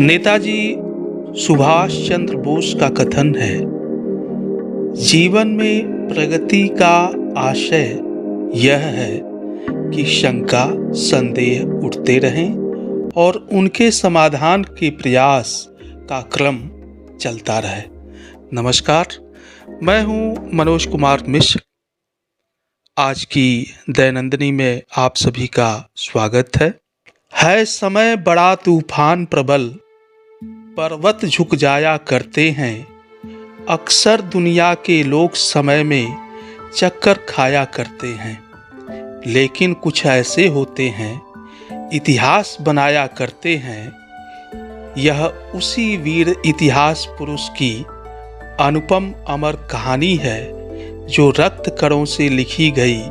नेताजी सुभाष चंद्र बोस का कथन है, जीवन में प्रगति का आशय यह है कि शंका संदेह उठते रहें और उनके समाधान के प्रयास का क्रम चलता रहे। नमस्कार, मैं हूं मनोज कुमार मिश्र। आज की दैनंदिनी में आप सभी का स्वागत है समय बड़ा तूफान प्रबल, पर्वत झुक जाया करते हैं। अक्सर दुनिया के लोग समय में चक्कर खाया करते हैं, लेकिन कुछ ऐसे होते हैं इतिहास बनाया करते हैं। यह उसी वीर इतिहास पुरुष की अनुपम अमर कहानी है, जो रक्त कणों से लिखी गई,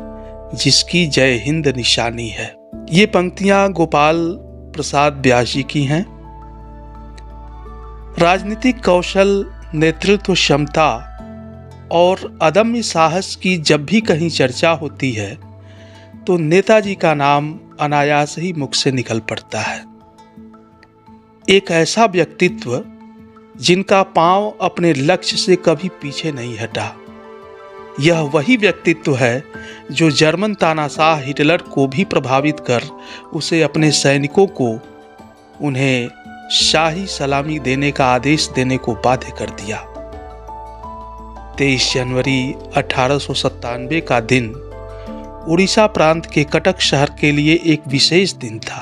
जिसकी जय हिंद निशानी है। ये पंक्तियां गोपाल प्रसाद व्यास जी की हैं। राजनीतिक कौशल, नेतृत्व क्षमता और अदम्य साहस की जब भी कहीं चर्चा होती है तो नेताजी का नाम अनायास ही मुख से निकल पड़ता है। एक ऐसा व्यक्तित्व जिनका पांव अपने लक्ष्य से कभी पीछे नहीं हटा। यह वही व्यक्तित्व है जो जर्मन तानाशाह हिटलर को भी प्रभावित कर उसे अपने सैनिकों को उन्हें शाही सलामी देने का आदेश देने को बाध्य कर दिया। 23 जनवरी 1897 का दिन उड़ीसा प्रांत के कटक शहर के लिए एक विशेष दिन था,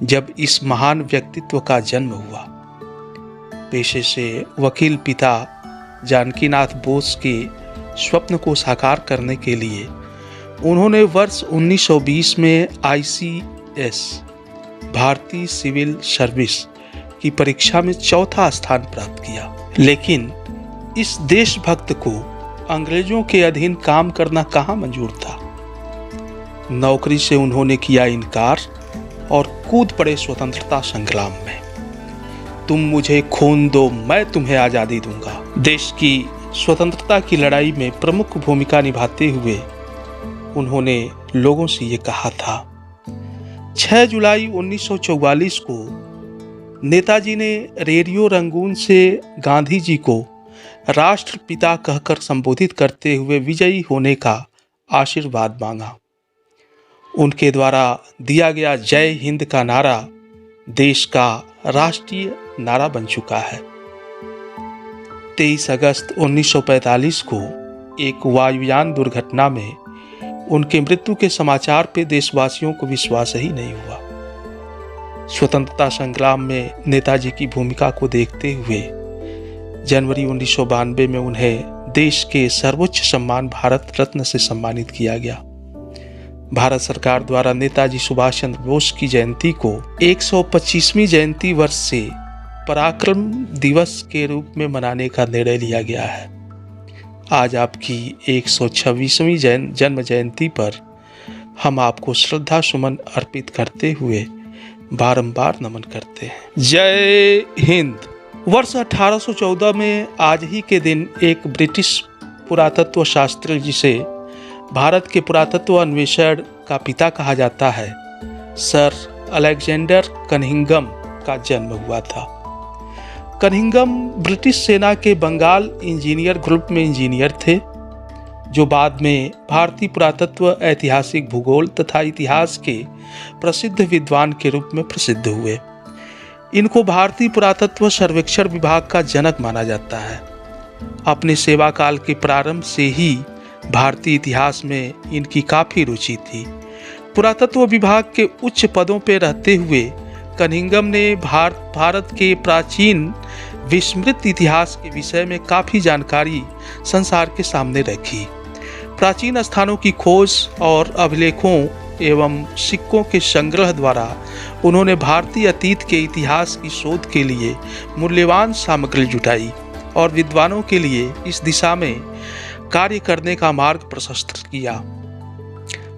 जब इस महान व्यक्तित्व का जन्म हुआ। पेशे से वकील पिता जानकीनाथ बोस के स्वप्न को साकार करने के लिए उन्होंने वर्ष 1920 में ICS भारतीय सिविल सर्विस की परीक्षा में चौथा स्थान प्राप्त किया। लेकिन इस देशभक्त को अंग्रेजों के अधीन काम करना कहाँ मंजूर था। नौकरी से उन्होंने किया इनकार और कूद पड़े स्वतंत्रता संग्राम में। तुम मुझे खून दो, मैं तुम्हें आजादी दूंगा। देश की स्वतंत्रता की लड़ाई में प्रमुख भूमिका निभाते हुए उन्होंने लोगों से ये कहा था। 6 जुलाई 1944 को नेताजी ने रेडियो रंगून से गांधी जी को राष्ट्रपिता कहकर संबोधित करते हुए विजयी होने का आशीर्वाद मांगा। उनके द्वारा दिया गया जय हिंद का नारा देश का राष्ट्रीय नारा बन चुका है। 23 अगस्त 1945 को एक वायुयान दुर्घटना में उनके मृत्यु के समाचार पे देशवासियों को विश्वास ही नहीं हुआ। स्वतंत्रता संग्राम में नेताजी की भूमिका को देखते हुए जनवरी 1992 में उन्हें देश के सर्वोच्च सम्मान भारत रत्न से सम्मानित किया गया। भारत सरकार द्वारा नेताजी सुभाष चंद्र बोस की जयंती को 125वीं जयंती वर्ष से पराक्रम दिवस के रूप में मनाने का निर्णय लिया गया है। आज आपकी 126वीं जन्म जयंती पर हम आपको श्रद्धा सुमन अर्पित करते हुए बारंबार नमन करते हैं। जय हिंद। वर्ष 1814 में आज ही के दिन एक ब्रिटिश पुरातत्व शास्त्री, जिसे भारत के पुरातत्व अन्वेषण का पिता कहा जाता है, सर अलेक्जेंडर कनिंघम का जन्म हुआ था। कनिंघम ब्रिटिश सेना के बंगाल इंजीनियर ग्रुप में इंजीनियर थे, जो बाद में भारतीय पुरातत्व, ऐतिहासिक भूगोल तथा इतिहास के प्रसिद्ध विद्वान के रूप में प्रसिद्ध हुए। इनको भारतीय पुरातत्व सर्वेक्षण विभाग का जनक माना जाता है। अपने सेवा काल के प्रारंभ से ही भारतीय इतिहास में इनकी काफी रुचि थी। पुरातत्व विभाग के उच्च पदों पर रहते हुए कनिंघम ने भारत के प्राचीन विस्मृत इतिहास के विषय में काफी जानकारी संसार के सामने रखी। प्राचीन स्थानों की खोज और अभिलेखों एवं सिक्कों के संग्रह द्वारा उन्होंने भारतीय अतीत के इतिहास की शोध के लिए मूल्यवान सामग्री जुटाई और विद्वानों के लिए इस दिशा में कार्य करने का मार्ग प्रशस्त किया।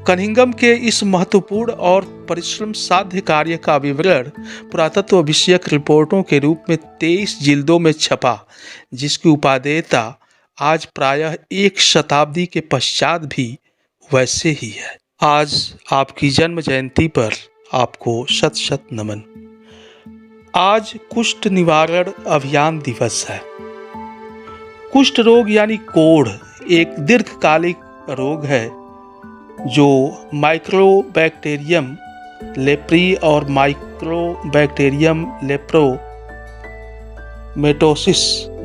कनिंघम के इस महत्वपूर्ण और परिश्रम साध्य कार्य का विवरण पुरातत्व विषयक रिपोर्टों के रूप में 23 जिल्दों में छपा, जिसकी उपादेयता आज प्रायः 1 शताब्दी के पश्चात भी वैसे ही है। आज आपकी जन्म जयंती पर आपको शत शत नमन। आज कुष्ठ निवारण अभियान दिवस है। कुष्ठ रोग यानी कोढ़ एक दीर्घकालिक रोग है जो माइक्रोबैक्टीरियम लेप्री और माइक्रोबैक्टीरियम लेप्रोमेटोसिस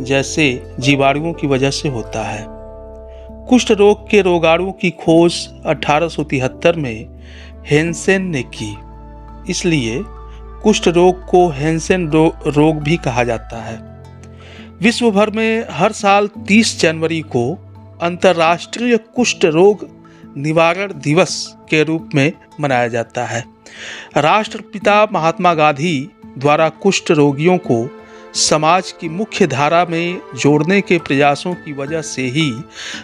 जैसे जीवाणुओं की वजह से होता है। कुष्ठ रोग के रोगाणुओं की खोज 1873 में हेंसेन ने की, इसलिए कुष्ठ रोग को हेंसेन रोग भी कहा जाता है। विश्व भर में हर साल 30 जनवरी को अंतर्राष्ट्रीय कुष्ठ रोग निवारण दिवस के रूप में मनाया जाता है। राष्ट्रपिता महात्मा गांधी द्वारा कुष्ठ रोगियों को समाज की मुख्य धारा में जोड़ने के प्रयासों की वजह से ही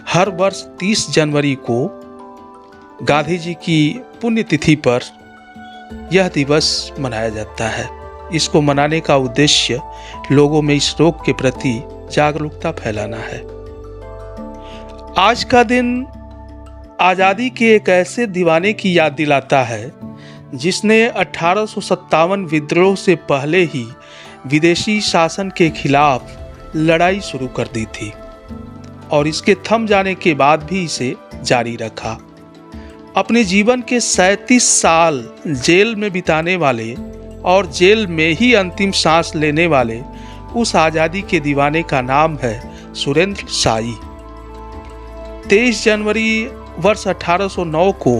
हर वर्ष 30 जनवरी को गांधी जी की पुण्यतिथि पर यह दिवस मनाया जाता है। इसको मनाने का उद्देश्य लोगों में इस रोग के प्रति जागरूकता फैलाना है। आज का दिन आज़ादी के एक ऐसे दीवाने की याद दिलाता है जिसने 1857 विद्रोह से पहले ही विदेशी शासन के खिलाफ लड़ाई शुरू कर दी थी और इसके थम जाने के बाद भी इसे जारी रखा। अपने जीवन के 37 साल जेल में बिताने वाले और जेल में ही अंतिम सांस लेने वाले उस आज़ादी के दीवाने का नाम है सुरेंद्र साई। 23 जनवरी वर्ष 1809 को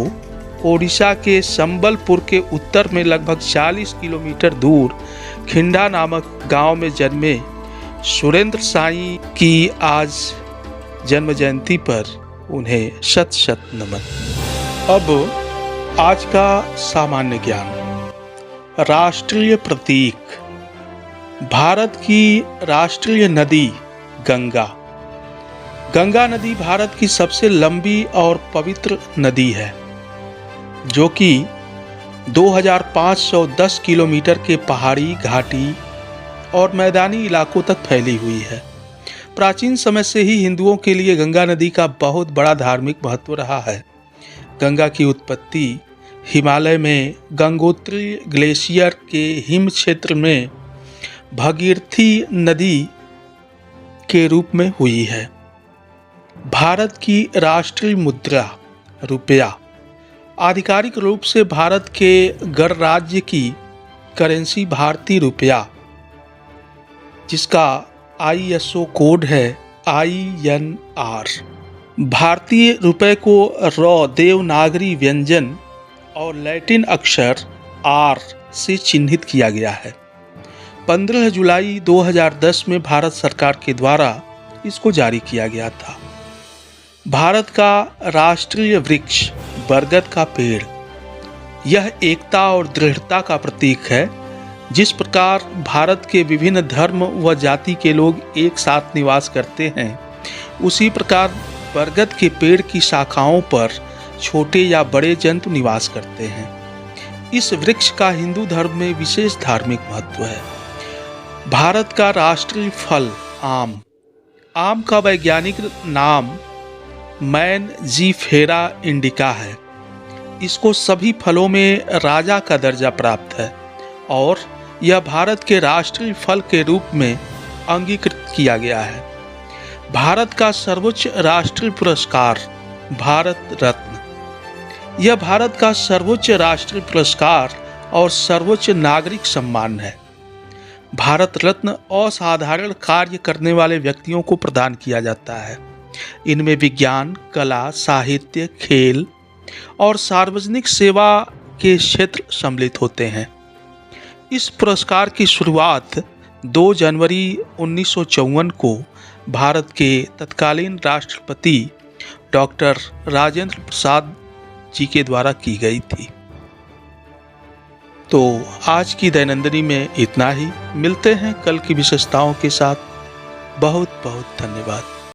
ओडिशा के संबलपुर के उत्तर में लगभग 40 किलोमीटर दूर खिंडा नामक गांव में जन्मे सुरेंद्र साई की आज जन्म जयंती पर उन्हें शत शत नमन। अब आज का सामान्य ज्ञान। राष्ट्रीय प्रतीक। भारत की राष्ट्रीय नदी गंगा। गंगा नदी भारत की सबसे लंबी और पवित्र नदी है जो कि 2510 किलोमीटर के पहाड़ी, घाटी और मैदानी इलाकों तक फैली हुई है। प्राचीन समय से ही हिंदुओं के लिए गंगा नदी का बहुत बड़ा धार्मिक महत्व रहा है। गंगा की उत्पत्ति हिमालय में गंगोत्री ग्लेशियर के हिम क्षेत्र में भागीरथी नदी के रूप में हुई है। भारत की राष्ट्रीय मुद्रा रुपया। आधिकारिक रूप से भारत के गणराज्य की करेंसी भारतीय रुपया, जिसका ISO कोड है INR। भारतीय रुपए को देवनागरी व्यंजन और लैटिन अक्षर R से चिन्हित किया गया है। 15 जुलाई 2010 में भारत सरकार के द्वारा इसको जारी किया गया था। भारत का राष्ट्रीय वृक्ष बरगद का पेड़। यह एकता और दृढ़ता का प्रतीक है। जिस प्रकार भारत के विभिन्न धर्म व जाति के लोग एक साथ निवास करते हैं, उसी प्रकार बरगद के पेड़ की शाखाओं पर छोटे या बड़े जंतु निवास करते हैं। इस वृक्ष का हिंदू धर्म में विशेष धार्मिक महत्व है। भारत का राष्ट्रीय फल आम। आम का वैज्ञानिक नाम मैनजीफेरा इंडिका है। इसको सभी फलों में राजा का दर्जा प्राप्त है और यह भारत के राष्ट्रीय फल के रूप में अंगीकृत किया गया है। भारत का सर्वोच्च राष्ट्रीय पुरस्कार भारत रत्न। यह भारत का सर्वोच्च राष्ट्रीय पुरस्कार और सर्वोच्च नागरिक सम्मान है। भारत रत्न असाधारण कार्य करने वाले व्यक्तियों को प्रदान किया जाता है। इनमें विज्ञान, कला, साहित्य, खेल और सार्वजनिक सेवा के क्षेत्र सम्मिलित होते हैं। इस पुरस्कार की शुरुआत 2 जनवरी 1954 को भारत के तत्कालीन राष्ट्रपति डॉक्टर राजेंद्र प्रसाद जी के द्वारा की गई थी। तो आज की दैनंदिनी में इतना ही। मिलते हैं कल की विशेषताओं के साथ। बहुत बहुत धन्यवाद।